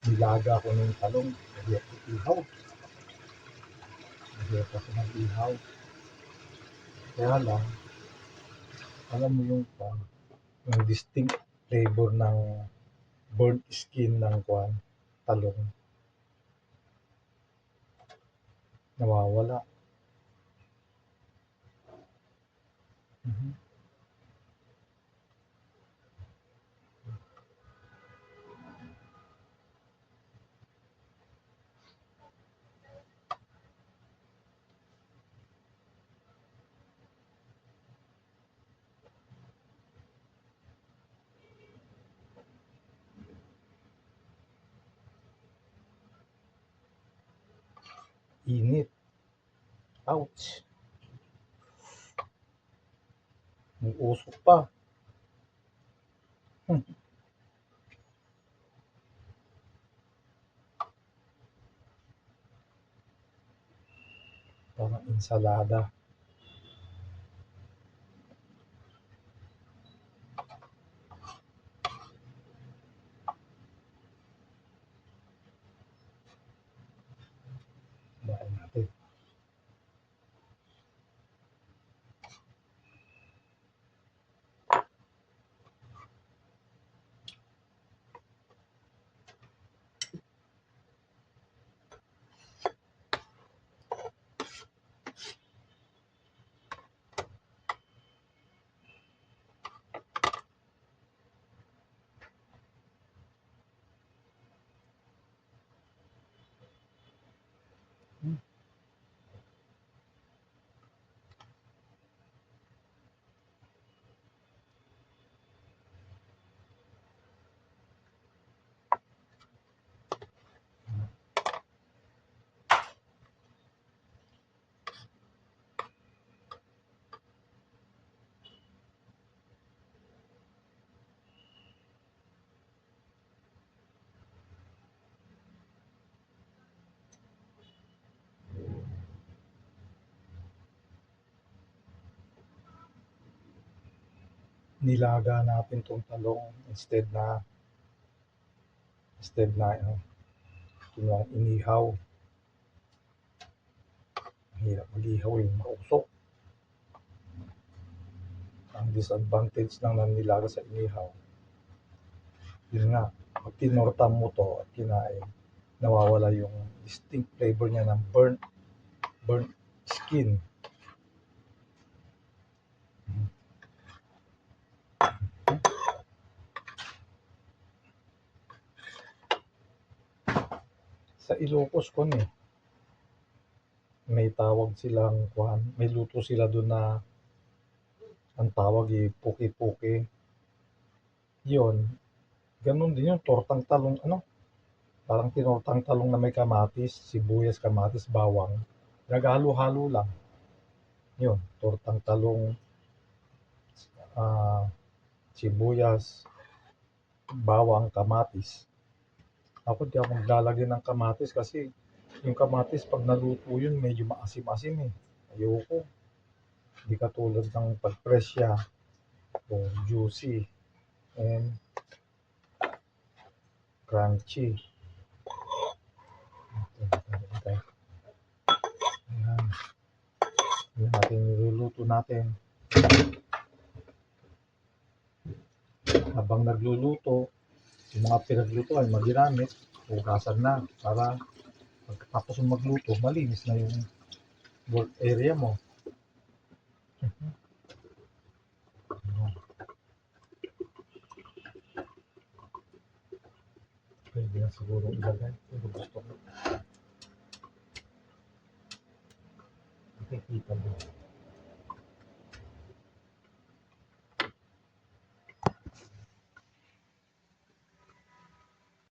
Nilaga ko ng talong, hindi ako ihaw. Hindi ako nag-ihaw. Kaya lang, alam mo yung distinct flavor ng burnt skin ng talong, nawawala. Mhm. Init. Ouch. May usok pa. Parang ensalada. Bahay natin. Nilaga natin tong talong instead na inihaw. Hirap mag-ihaw yung mausok. Ang disadvantage lang ng nilaga sa inihaw, yun nga, pag tinortam mo to at kinain, nawawala yung distinct flavor niya ng burnt skin. Sa Ilocos may tawag silang may luto sila doon na ang tawag puki-puki. Yun, ganun din yung tortang talong, parang tinortang talong na may kamatis, sibuyas, kamatis, bawang. Naghalo-halo lang. Yun, tortang talong, sibuyas, bawang, kamatis. Ako di ako maglalagay ng kamatis kasi yung kamatis pag naluto yun medyo maasim-asim eh. Ayoko. Hindi katulad ng pag-presya o juicy and crunchy. Okay. Ayan. Yan natin niluluto natin. Habang nagluluto, yung mga pinagluto ay maginamit, hugasan na para pagkatapos ng magluto, malinis na yung work area mo. Pwede na siguro ilagay. Pero gusto ko. Nakikita mo.